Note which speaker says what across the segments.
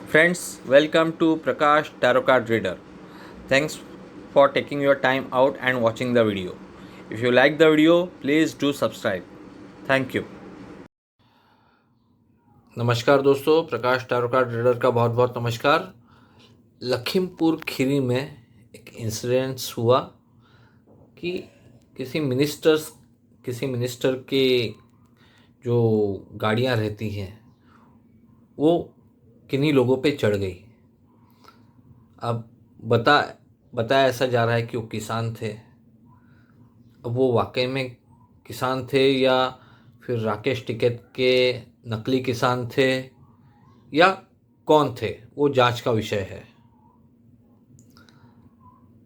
Speaker 1: Friends, welcome to Prakash Tarot Card Reader. Thanks for taking your time out and watching the video. If you like the video, please do subscribe. Thank you. नमस्कार दोस्तों, प्रकाश tarot card reader का बहुत बहुत नमस्कार। लखीमपुर खीरी में एक incidence हुआ कि किसी मिनिस्टर के जो गाड़ियां रहती हैं वो किन्हीं लोगों पे चढ़ गई। अब बता बताया ऐसा जा रहा है कि वो किसान थे। अब वो वाकई में किसान थे या फिर राकेश टिकैत के नकली किसान थे या कौन थे, वो जांच का विषय है।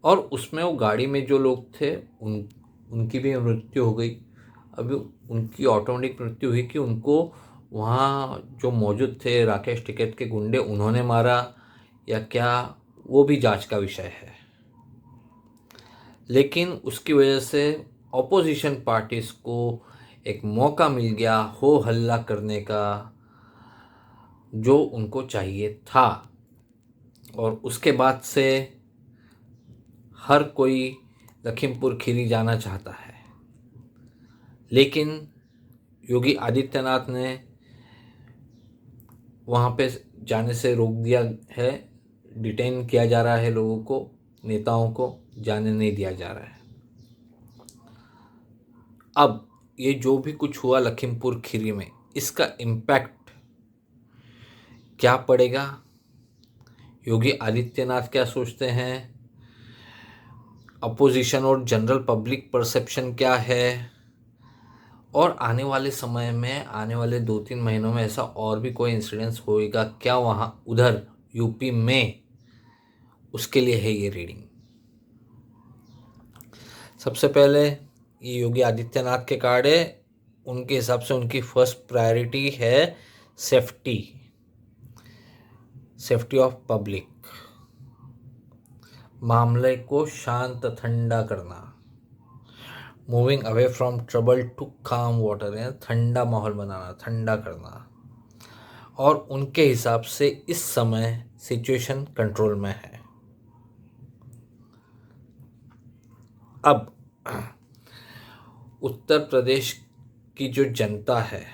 Speaker 1: और उसमें वो गाड़ी में जो लोग थे उनकी भी मृत्यु हो गई। अभी उनकी ऑटोमेटिक मृत्यु हुई कि उनको वहाँ जो मौजूद थे राकेश टिकैत के गुंडे उन्होंने मारा या क्या, वो भी जांच का विषय है। लेकिन उसकी वजह से ऑपोजिशन पार्टीज को एक मौका मिल गया हो हल्ला करने का, जो उनको चाहिए था। और उसके बाद से हर कोई लखीमपुर खीरी जाना चाहता है, लेकिन योगी आदित्यनाथ ने वहाँ पे जाने से रोक दिया है। डिटेन किया जा रहा है लोगों को, नेताओं को जाने नहीं दिया जा रहा है। अब ये जो भी कुछ हुआ लखीमपुर खीरी में, इसका इम्पैक्ट क्या पड़ेगा, योगी आदित्यनाथ क्या सोचते हैं, अपोजिशन और जनरल पब्लिक परसेप्शन क्या है, और आने वाले समय में, आने वाले 2-3 महीनों में ऐसा और भी कोई इंसिडेंस होएगा क्या वहाँ उधर यूपी में, उसके लिए है ये रीडिंग। सबसे पहले ये योगी आदित्यनाथ के कार्ड है। उनके हिसाब से उनकी फर्स्ट प्रायोरिटी है सेफ्टी ऑफ पब्लिक, मामले को शांत ठंडा करना, moving away from trouble to calm water, यानी ठंडा माहौल बनाना, ठंडा करना। और उनके हिसाब से इस समय सिचुएशन कंट्रोल में है। अब उत्तर प्रदेश की जो जनता है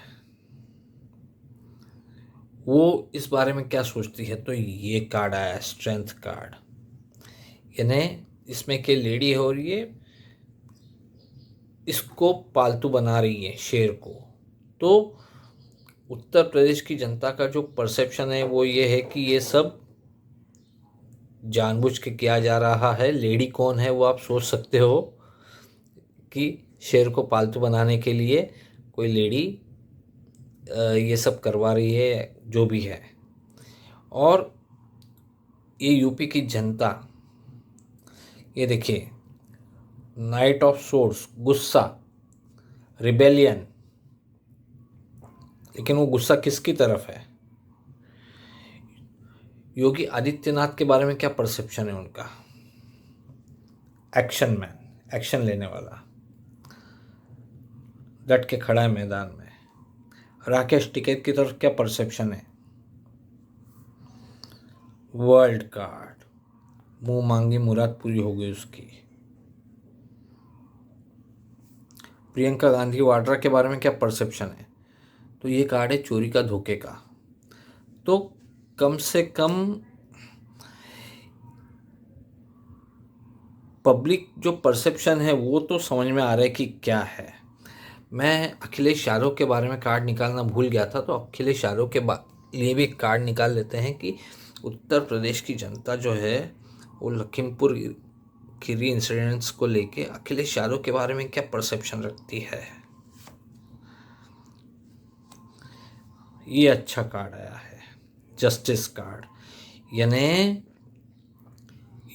Speaker 1: वो इस बारे में क्या सोचती है, तो ये कार्ड आया है, स्ट्रेंथ कार्ड। यानी इसमें के लेडी हो रही है, इसको पालतू बना रही है शेर को। तो उत्तर प्रदेश की जनता का जो परसेप्शन है वो ये है कि ये सब जानबूझ के किया जा रहा है। लेडी कौन है वो आप सोच सकते हो कि शेर को पालतू बनाने के लिए कोई लेडी ये सब करवा रही है, जो भी है। और ये यूपी की जनता, ये देखिए, नाइट ऑफ सोर्स, गुस्सा, रिबेलियन। लेकिन वो गुस्सा किसकी तरफ है? योगी आदित्यनाथ के बारे में क्या परसेप्शन है उनका? एक्शन मैन, एक्शन लेने वाला, डट के खड़ा है मैदान में। राकेश टिकैत की तरफ क्या परसेप्शन है? वर्ल्ड कार्ड, मुंह मांगी मुराद पूरी हो गई उसकी। प्रियंका गांधी वाड्रा के बारे में क्या परसेप्शन है? तो ये कार्ड है चोरी का, धोखे का। तो कम से कम पब्लिक जो परसेप्शन है वो तो समझ में आ रहा है कि क्या है। मैं अखिलेश यादव के बारे में कार्ड निकालना भूल गया था, तो अखिलेश यादव के लिए भी कार्ड निकाल लेते हैं कि उत्तर प्रदेश की जनता जो है वो लखीमपुर खीरी इंसिडेंट्स को लेके अखिलेश यादव के बारे में क्या परसेप्शन रखती है। ये अच्छा कार्ड आया है, जस्टिस कार्ड। यानी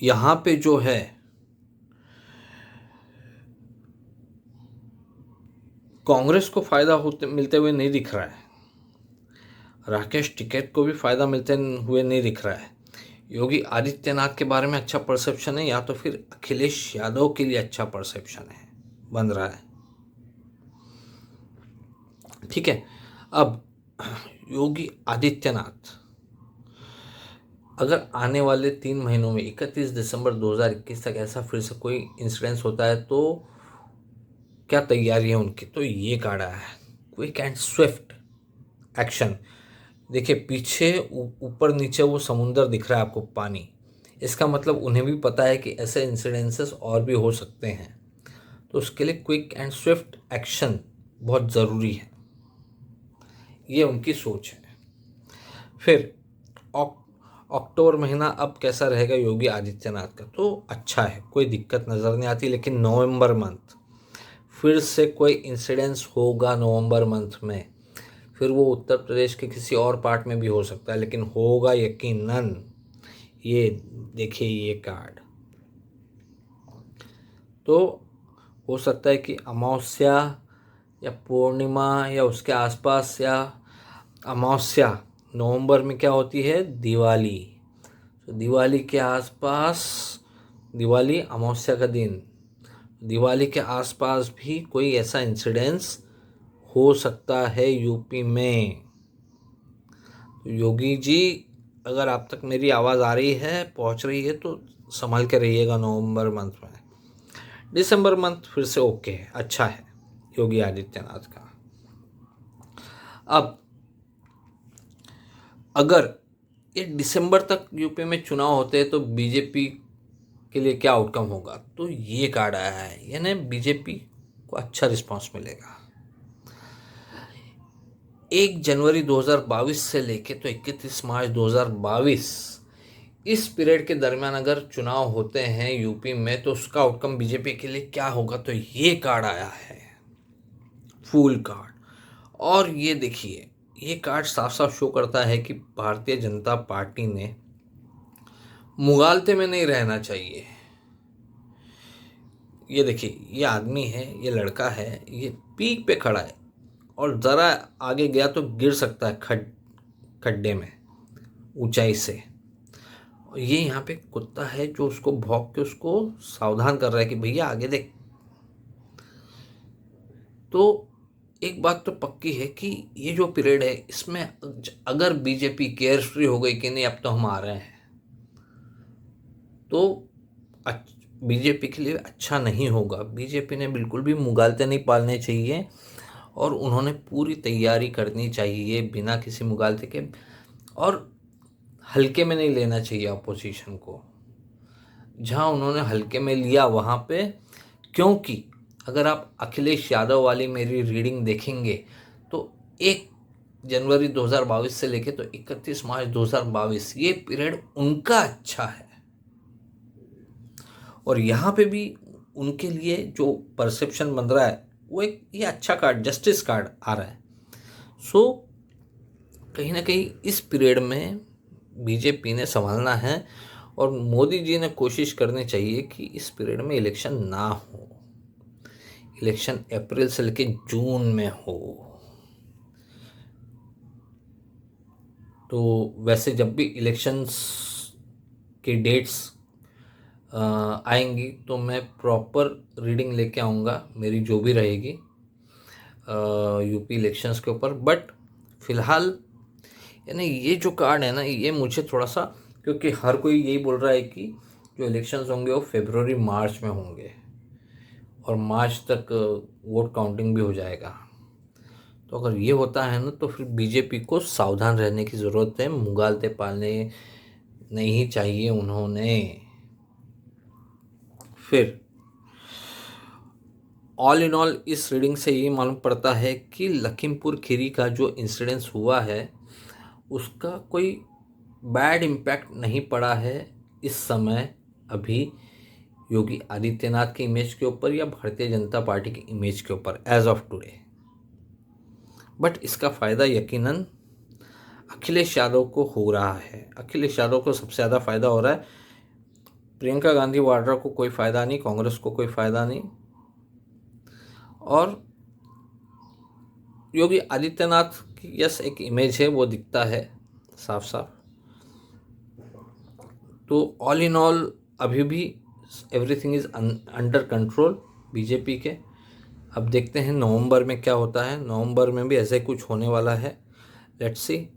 Speaker 1: यहाँ पे जो है कांग्रेस को फायदा मिलते हुए नहीं दिख रहा है, राकेश टिकैत को भी फायदा मिलते हुए नहीं दिख रहा है। योगी आदित्यनाथ के बारे में अच्छा परसेप्शन है, या तो फिर अखिलेश यादव के लिए अच्छा परसेप्शन है, बन रहा है। ठीक है। अब योगी आदित्यनाथ अगर आने वाले 3 महीनों में 31 दिसंबर 2021 तक ऐसा फिर से कोई इंसिडेंस होता है तो क्या तैयारी है उनकी। तो ये कार्ड आया है, क्विक एंड स्विफ्ट एक्शन। देखिए पीछे ऊपर नीचे वो समुंदर दिख रहा है आपको, पानी। इसका मतलब उन्हें भी पता है कि ऐसे इंसिडेंसेस और भी हो सकते हैं, तो उसके लिए क्विक एंड स्विफ्ट एक्शन बहुत ज़रूरी है। ये उनकी सोच है। फिर अक्टूबर महीना अब कैसा रहेगा योगी आदित्यनाथ का, तो अच्छा है, कोई दिक्कत नज़र नहीं आती। लेकिन नवंबर मंथ फिर से कोई इंसिडेंस होगा नवंबर मंथ में, फिर वो उत्तर प्रदेश के किसी और पार्ट में भी हो सकता है, लेकिन होगा यकीनन। ये देखिए ये कार्ड, तो हो सकता है कि अमावस्या या पूर्णिमा या उसके आसपास, या अमावस्या नवंबर में क्या होती है, दिवाली। तो दिवाली के आसपास, दिवाली अमावस्या का दिन, दिवाली के आसपास भी कोई ऐसा इंसिडेंस हो सकता है यूपी में। तो योगी जी, अगर आप तक मेरी आवाज़ आ रही है, पहुंच रही है, तो संभाल के रहिएगा नवंबर मंथ में। दिसंबर मंथ फिर से ओके है, अच्छा है योगी आदित्यनाथ का। अब अगर ये दिसंबर तक यूपी में चुनाव होते हैं तो बीजेपी के लिए क्या आउटकम होगा, तो ये कार्ड आया है, यानी बीजेपी को अच्छा रिस्पांस मिलेगा। 1 जनवरी 2022 से लेके तो 31 मार्च 2022, इस पीरियड के दरमियान अगर चुनाव होते हैं यूपी में तो उसका आउटकम बीजेपी के लिए क्या होगा, तो ये कार्ड आया है, फूल कार्ड। और ये देखिए, ये कार्ड साफ साफ शो करता है कि भारतीय जनता पार्टी ने मुगालते में नहीं रहना चाहिए। ये देखिए, ये आदमी है, ये लड़का है, ये पीक पे खड़ा है और ज़रा आगे गया तो गिर सकता है खड्डे में ऊंचाई से। और ये यहाँ पे कुत्ता है जो उसको भौंक के उसको सावधान कर रहा है कि भैया आगे देख। तो एक बात तो पक्की है कि ये जो पीरियड है इसमें अगर बीजेपी केयर फ्री हो गई कि नहीं अब तो हम आ रहे हैं, तो बीजेपी के लिए अच्छा नहीं होगा। बीजेपी ने बिल्कुल भी मुगालते नहीं पालने चाहिए और उन्होंने पूरी तैयारी करनी चाहिए बिना किसी मुगालते के, और हल्के में नहीं लेना चाहिए अपोजिशन को। जहां उन्होंने हल्के में लिया वहां पे, क्योंकि अगर आप अखिलेश यादव वाली मेरी रीडिंग देखेंगे तो 1 जनवरी 2022 से लेके तो 31 मार्च 2022 ये पीरियड उनका अच्छा है, और यहाँ पे भी उनके लिए जो परसेप्शन बन रहा है वो एक ये अच्छा कार्ड, जस्टिस कार्ड आ रहा है। सो कहीं ना कहीं इस पीरियड में बीजेपी ने संभालना है और मोदी जी ने कोशिश करनी चाहिए कि इस पीरियड में इलेक्शन ना हो, इलेक्शन अप्रैल से लेके जून में हो। तो वैसे जब भी इलेक्शंस की डेट्स आएंगी तो मैं प्रॉपर रीडिंग लेके आऊँगा, मेरी जो भी रहेगी यूपी इलेक्शंस के ऊपर। बट फिलहाल यानी ये जो कार्ड है ना, ये मुझे थोड़ा सा, क्योंकि हर कोई यही बोल रहा है कि जो इलेक्शंस होंगे वो फरवरी मार्च में होंगे और मार्च तक वोट काउंटिंग भी हो जाएगा। तो अगर ये होता है ना तो फिर बीजेपी को सावधान रहने की ज़रूरत है, मुगालते पालने नहीं चाहिए उन्होंने। फिर ऑल इन ऑल इस रीडिंग से ये मालूम पड़ता है कि लखीमपुर खीरी का जो इंसिडेंस हुआ है उसका कोई बैड इम्पैक्ट नहीं पड़ा है इस समय अभी योगी आदित्यनाथ की इमेज के ऊपर या भारतीय जनता पार्टी की इमेज के ऊपर एज ऑफ टुडे। बट इसका फ़ायदा यकीनन अखिलेश यादव को हो रहा है, अखिलेश यादव को सबसे ज़्यादा फ़ायदा हो रहा है। प्रियंका गांधी वाड्रा को कोई फ़ायदा नहीं, कांग्रेस को कोई फ़ायदा नहीं, और योगी आदित्यनाथ की यस एक इमेज है वो दिखता है साफ साफ। तो ऑल इन ऑल अभी भी everything is under control BJP के। अब देखते हैं नवंबर में क्या होता है, नवंबर में भी ऐसा ही कुछ होने वाला है। लेट्स सी,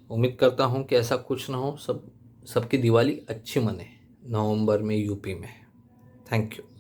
Speaker 1: उम्मीद करता हूँ कि ऐसा कुछ ना हो, सब सबकी दिवाली अच्छी मने नवंबर में यूपी में। Thank you.